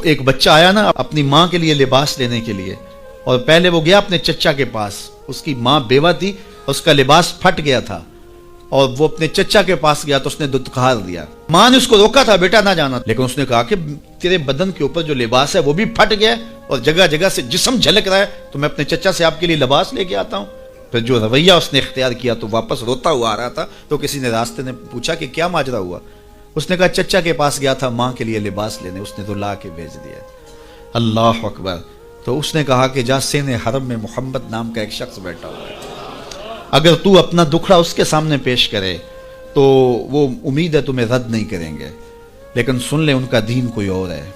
ایک بچہ آیا نا اپنی ماں کے لیے لباس لینے کے لیے، اور پہلے وہ گیا اپنے چچا کے پاس، اس کی ماں بیوہ تھی، اس کا لباس پھٹ گیا تھا، اور وہ اپنے چچا کے پاس گیا تو اس نے دھتکار دیا۔ ماں نے اس کو روکا تھا بیٹا نہ جانا، لیکن اس نے کہا کہ تیرے بدن کے اوپر جو لباس ہے وہ بھی پھٹ گیا اور جگہ جگہ سے جسم جھلک رہا ہے، تو میں اپنے چچا سے آپ کے لیے لباس لے کے آتا ہوں۔ پھر جو رویہ اس نے اختیار کیا تو واپس روتا ہوا آ رہا تھا، تو کسی نے راستے نے پوچھا کہ کیا ماجرا ہوا؟ اس نے کہا چچا کے پاس گیا تھا ماں کے لیے لباس لینے، اس نے تو لا کے بھیج دیا۔ اللہ اکبر۔ تو اس نے کہا کہ جا سین حرم میں محمد نام کا ایک شخص بیٹھا ہوا ہے، اگر تو اپنا دکھڑا اس کے سامنے پیش کرے تو وہ امید ہے تمہیں رد نہیں کریں گے، لیکن سن لے ان کا دین کوئی اور ہے۔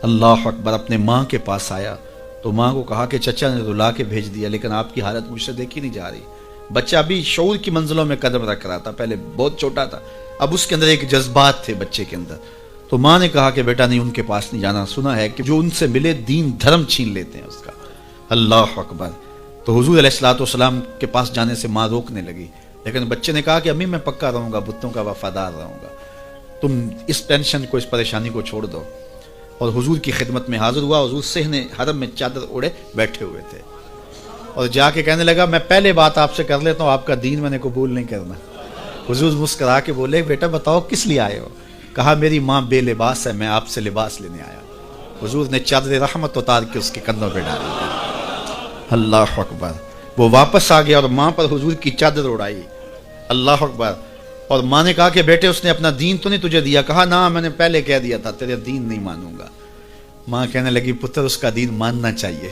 اللہ اکبر۔ اپنے ماں کے پاس آیا تو ماں کو کہا کہ چچا نے تو لا کے بھیج دیا، لیکن آپ کی حالت مجھ سے دیکھی نہیں جا رہی۔ بچہ ابھی شعور کی منزلوں میں قدم رکھ رہا تھا، پہلے بہت چھوٹا تھا، اب اس کے اندر ایک جذبات تھے بچے کے اندر۔ تو ماں نے کہا کہ بیٹا نہیں، ان کے پاس نہیں جانا، سنا ہے کہ جو ان سے ملے دین دھرم چھین لیتے ہیں اس کا۔ اللہ اکبر۔ تو حضور علیہ الصلوۃ والسلام کے پاس جانے سے ماں روکنے لگی، لیکن بچے نے کہا کہ امی میں پکا رہوں گا، بتوں کا وفادار رہوں گا، تم اس ٹینشن کو، اس پریشانی کو چھوڑ دو۔ اور حضور کی خدمت میں حاضر ہوا۔ حضور صحن حرم میں چادر اوڑے بیٹھے ہوئے تھے، اور جا کے کہنے لگا میں پہلے بات آپ سے کر لیتا ہوں، آپ کا دین میں نے قبول نہیں کرنا۔ حضور مسکرا کے بولے بیٹا بتاؤ کس لیے آئے ہو؟ کہا میری ماں بے لباس ہے، میں آپ سے لباس لینے آیا۔ حضور نے چادر رحمت اتار کے اس کے کندھوں پہ ڈالی۔ اللہ اکبر۔ وہ واپس آ گیا اور ماں پر حضور کی چادر اڑائی۔ اللہ اکبر۔ اور ماں نے کہا کہ بیٹے اس نے اپنا دین تو نہیں تجھے دیا؟ کہا نہ، میں نے پہلے کہہ دیا تھا تیرے دین نہیں مانوں گا۔ ماں کہنے لگی پتر اس کا دین ماننا چاہیے،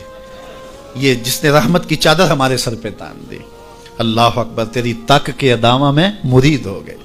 یہ جس نے رحمت کی چادر ہمارے سر پہ تان دی۔ اللہ اکبر۔ تیری تک کے ادامہ میں مرید ہو گئے۔